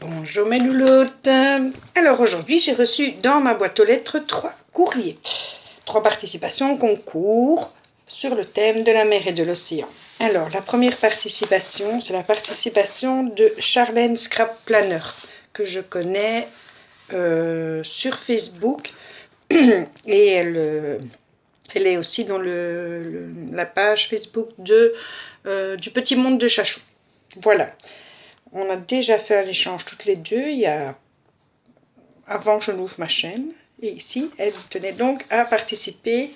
Bonjour mes louloutes. Alors aujourd'hui j'ai reçu dans ma boîte aux lettres 3 courriers. 3 participations au concours sur le thème de la mer et de l'océan. Alors la première participation, c'est la participation de Charlène Scrap Planner, que je connais sur Facebook. Et elle est aussi dans la page Facebook du Petit Monde de Chachou. Voilà. On a déjà fait un échange toutes les deux, avant que je n'ouvre ma chaîne. Et ici, elle tenait donc à participer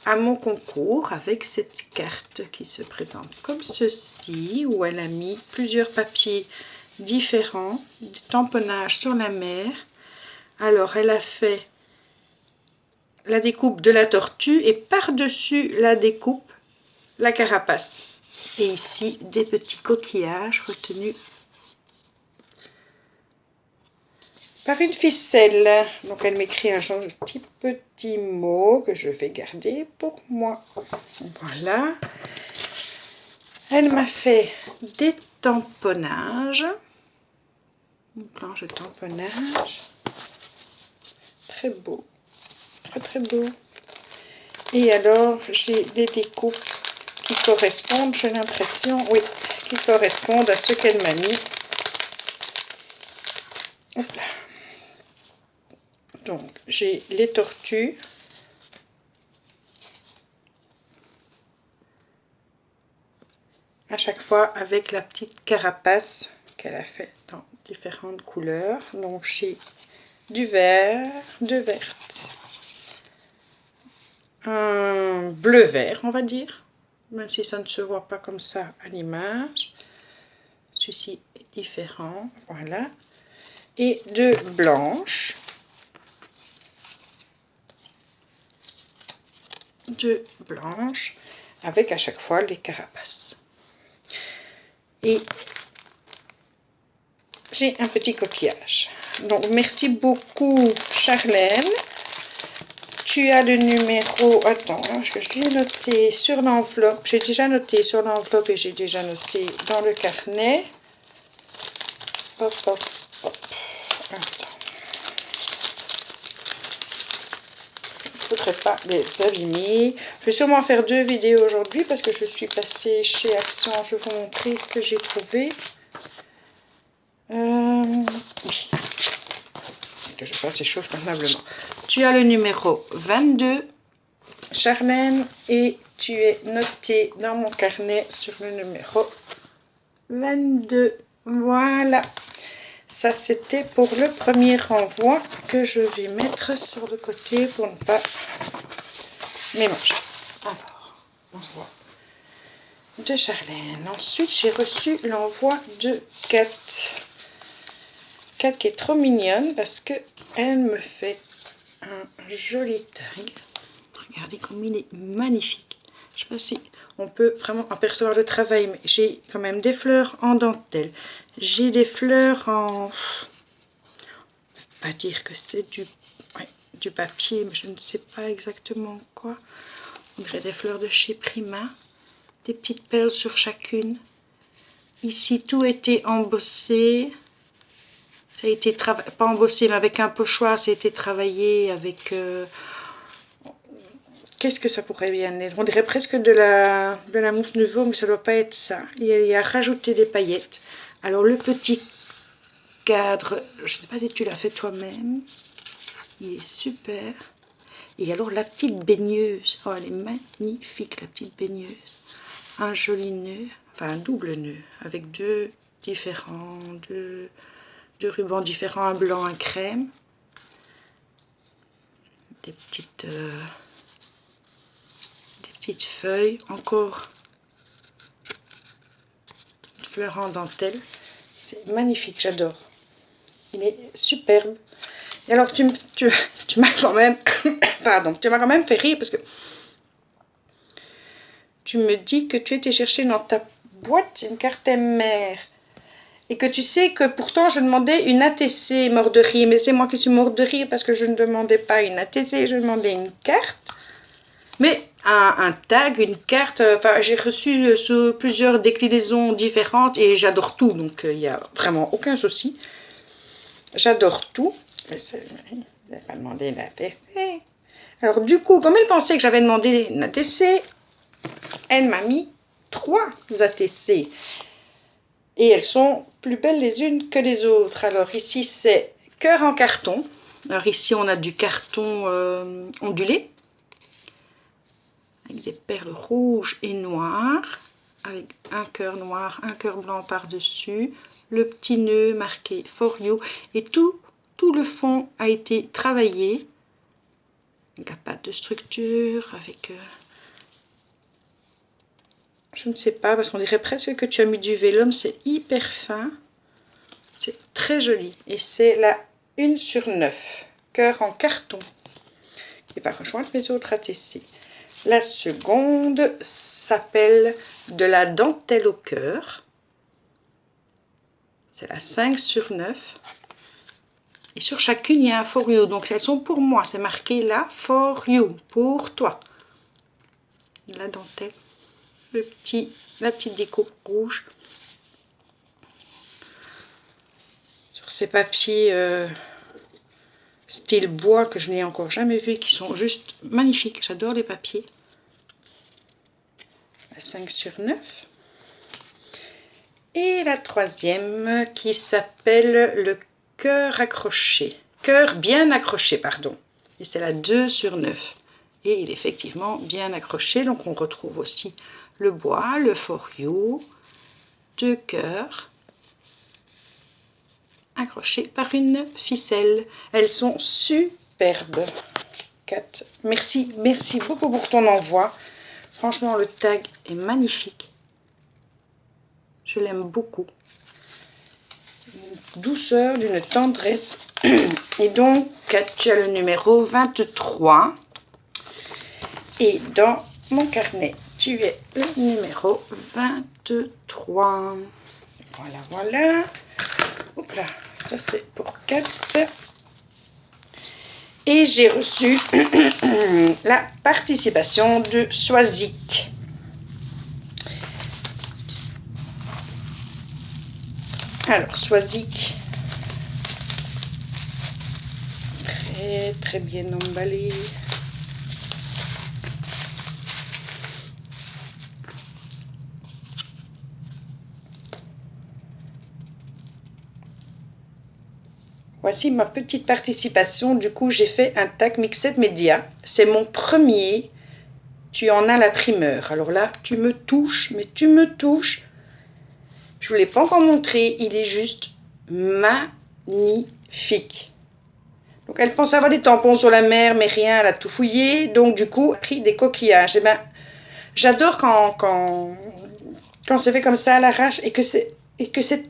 à mon concours avec cette carte qui se présente comme ceci, où elle a mis plusieurs papiers différents, des tamponnages sur la mer. Alors, elle a fait la découpe de la tortue et par-dessus la découpe, la carapace. Et ici, des petits coquillages retenus par une ficelle. Donc elle m'écrit un gentil petit mot que je vais garder pour moi. Voilà. Elle m'a fait des tamponnages. Une planche de tamponnage. Très beau. Très très beau. Et alors j'ai des découpes qui correspondent, j'ai l'impression, oui, qui correspondent à ce qu'elle m'a mis. Hop là. Donc, j'ai les tortues. À chaque fois avec la petite carapace qu'elle a fait dans différentes couleurs. Donc, j'ai du vert, de verte, un bleu-vert, on va dire. Même si ça ne se voit pas comme ça à l'image. Celui-ci est différent, voilà. Et de blanche. De blanche avec à chaque fois les carapaces. Et j'ai un petit coquillage. Donc merci beaucoup Charlène. Tu as le numéro, attends, que je l'ai noté sur l'enveloppe. J'ai déjà noté sur l'enveloppe et j'ai déjà noté dans le carnet. Hop, hop, hop. Attends. Je ne voudrais pas les abîmer. Je vais sûrement faire 2 vidéos aujourd'hui parce que je suis passée chez Action. Je vais vous montrer ce que j'ai trouvé. Oui. Que je fasse les choses convenablement. Tu as le numéro 22, Charlène, et tu es noté dans mon carnet sur le numéro 22. Voilà. Ça, c'était pour le premier renvoi que je vais mettre sur le côté pour ne pas mélanger. Alors, l'envoi de Charlène. Ensuite, j'ai reçu l'envoi de Kat. Kat qui est trop mignonne parce que elle me fait un joli tag. Regardez comme il est magnifique. Je ne sais pas si on peut vraiment apercevoir le travail, mais j'ai quand même des fleurs en dentelle. J'ai des fleurs en... On ne peut pas dire que c'est du papier, mais je ne sais pas exactement quoi. On dirait des fleurs de chez Prima. Des petites perles sur chacune. Ici, tout était embossé. Ça a été travaillé, pas embossé, mais avec un pochoir, ça a été travaillé avec... Qu'est-ce que ça pourrait bien être? On dirait presque de la mousse Nouveau, mais ça ne doit pas être ça. Il a rajouté des paillettes. Alors le petit cadre, je ne sais pas si tu l'as fait toi-même. Il est super. Et alors la petite baigneuse, oh, elle est magnifique la petite baigneuse. Un joli nœud, enfin un double nœud, avec deux rubans différents, un blanc, un crème. Des petites feuilles, encore une fleur en dentelle. C'est magnifique, j'adore. Il est superbe. Et alors tu m'as quand même pardon, tu m'as quand même fait rire parce que tu me dis que tu étais chercher dans ta boîte une carte mère et que tu sais que pourtant je demandais une ATC, mort de rire, mais c'est moi qui suis mort de rire parce que je ne demandais pas une ATC, je demandais une carte. Mais un tag, une carte, enfin j'ai reçu plusieurs déclinaisons différentes et j'adore tout, donc il n'y a vraiment aucun souci. J'adore tout. Mais je n'ai pas demandé l'ATC. Alors du coup, comme elle pensait que j'avais demandé une ATC, elle m'a mis 3 ATC. Et elles sont plus belles les unes que les autres. Alors ici, c'est cœur en carton. Alors ici, on a du carton ondulé, avec des perles rouges et noires, avec un cœur noir, un cœur blanc par-dessus, le petit nœud marqué For You, et tout le fond a été travaillé avec la pâte de structure, avec... je ne sais pas, parce qu'on dirait presque que tu as mis du vélum, c'est hyper fin. C'est très joli. Et c'est la 1 sur 9, cœur en carton, qui va rejoindre mes autres ATC. La seconde s'appelle de la dentelle au cœur. C'est la 5 sur 9. Et sur chacune, il y a un For You. Donc, elles sont pour moi. C'est marqué là, For You, pour toi. La dentelle, la petite déco rouge. Sur ces papiers style bois que je n'ai encore jamais vu, qui sont juste magnifiques. J'adore les papiers. La 5 sur 9. Et la troisième qui s'appelle le cœur accroché. Cœur bien accroché, pardon. Et c'est la 2 sur 9. Et il est effectivement bien accroché. Donc on retrouve aussi le bois, le For You, 2 cœurs accrochés par une ficelle. Elles sont superbes. 4. Merci beaucoup pour ton envoi. Franchement, le tag est magnifique. Je l'aime beaucoup. Une douceur, d'une tendresse. Et donc, tu as le numéro 23. Et dans mon carnet, tu es le numéro 23. Voilà, voilà. Hop là, ça c'est pour 4. Et j'ai reçu la participation de Swazik. Alors, Swazik, très bien emballé. Voici ma petite participation. Du coup, j'ai fait un tag Mixed Media. C'est mon premier. Tu en as la primeur. Alors là, tu me touches, mais tu me touches. Je ne vous l'ai pas encore montré. Il est juste magnifique. Donc, elle pense avoir des tampons sur la mer, mais rien, elle a tout fouillé. Donc, du coup, elle a pris des coquillages. Et ben, j'adore quand c'est fait comme ça à l'arrache et que c'est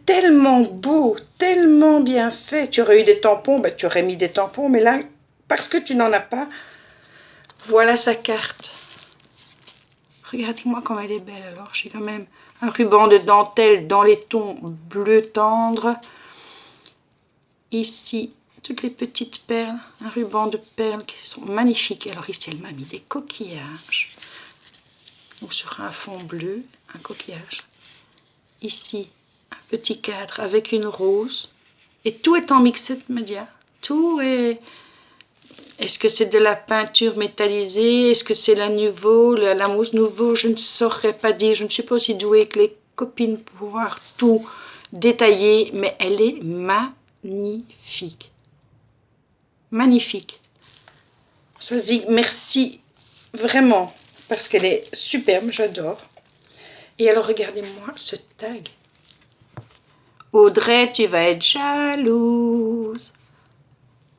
tellement beau, tellement bien fait. Tu aurais eu des tampons, ben, tu aurais mis des tampons, mais là, parce que tu n'en as pas, voilà sa carte. Regardez-moi comme elle est belle. Alors, j'ai quand même un ruban de dentelle dans les tons bleu tendre. Ici, toutes les petites perles, un ruban de perles qui sont magnifiques. Alors ici, elle m'a mis des coquillages. Donc sur un fond bleu, un coquillage. Ici, un petit cadre avec une rose. Et tout est en Mixed Media. Tout est... Est-ce que c'est de la peinture métallisée? Est-ce que c'est la nouveau, la mousse nouveau? Je ne saurais pas dire. Je ne suis pas aussi douée que les copines pour pouvoir tout détailler. Mais elle est magnifique. Magnifique. Swazik, merci vraiment. Parce qu'elle est superbe, j'adore. Et alors, regardez-moi ce tag. Audrey, tu vas être jalouse.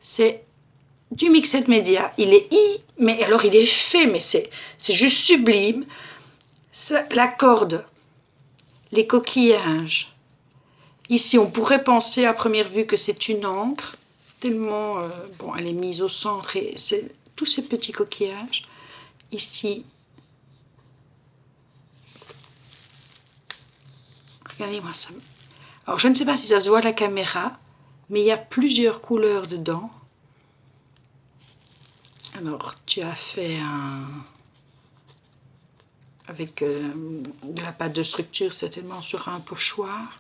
C'est du Mixed Media. Il est mais alors il est fait, mais c'est juste sublime. Ça, la corde, les coquillages. Ici, on pourrait penser à première vue que c'est une encre, tellement, bon, elle est mise au centre et c'est tous ces petits coquillages. Ici, regardez-moi ça. Alors, je ne sais pas si ça se voit à la caméra, mais il y a plusieurs couleurs dedans. Alors, tu as fait avec de la pâte de structure, certainement sur un pochoir.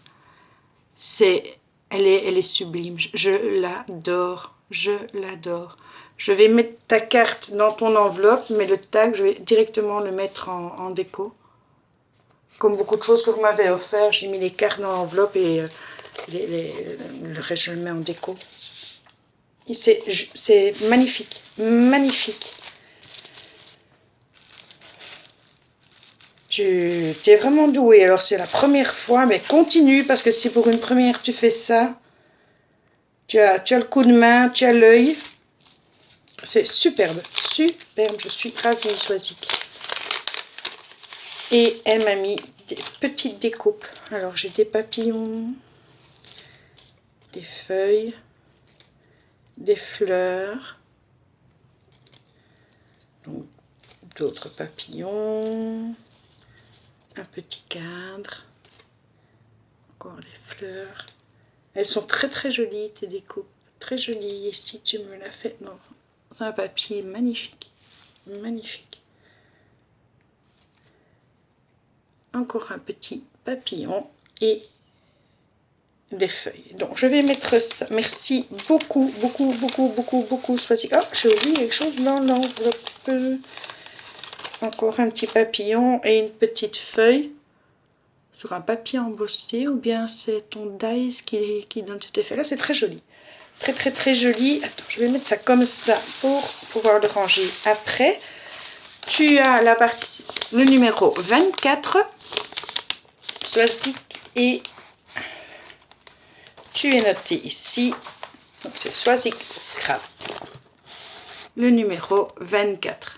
C'est elle est sublime. Je l'adore. Je l'adore. Je vais mettre ta carte dans ton enveloppe, mais le tag, je vais directement le mettre en déco. Comme beaucoup de choses que vous m'avez offert, j'ai mis les cartes dans l'enveloppe et le reste, je le mets en déco. C'est magnifique. Magnifique. Tu es vraiment doué. Alors, c'est la première fois, mais continue, parce que si pour une première, tu fais ça, tu as le coup de main, tu as l'œil. C'est superbe, superbe. Je suis ravie, Swazik. Et elle m'a mis des petites découpes. Alors, j'ai des papillons, des feuilles, des fleurs, d'autres papillons, un petit cadre, encore les fleurs. Elles sont très très jolies, tes découpes, très jolies. Ici, tu me l'as fait dans un papier magnifique, magnifique. Encore un petit papillon et des feuilles. Donc, je vais mettre ça. Merci beaucoup, beaucoup, beaucoup, beaucoup, beaucoup. Choisi. Oh, j'ai oublié quelque chose dans l'enveloppe. Encore un petit papillon et une petite feuille sur un papier embossé, ou bien c'est ton dice qui donne cet effet là. C'est très joli, très très très joli. Attends, je vais mettre ça comme ça pour pouvoir le ranger après. Tu as la partie, le numéro 24, Swazik, et tu es noté ici, donc c'est Swazik Scrap, le numéro 24.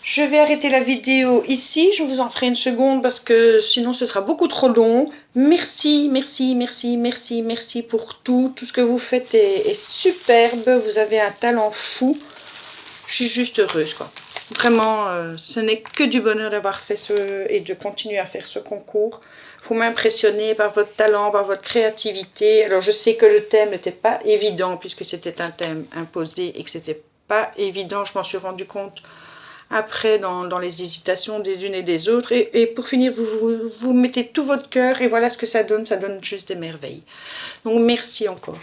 Je vais arrêter la vidéo ici, je vous en ferai une seconde parce que sinon ce sera beaucoup trop long. Merci, merci, merci, merci, merci pour tout. Tout ce que vous faites est superbe, vous avez un talent fou. Je suis juste heureuse, quoi. Vraiment, ce n'est que du bonheur d'avoir fait et de continuer à faire ce concours. Vous m'impressionnez par votre talent, par votre créativité. Alors je sais que le thème n'était pas évident puisque c'était un thème imposé et que c'était pas évident, je m'en suis rendu compte après dans les hésitations des unes et des autres. Et pour finir, vous mettez tout votre cœur et voilà ce que ça donne juste des merveilles. Donc merci encore.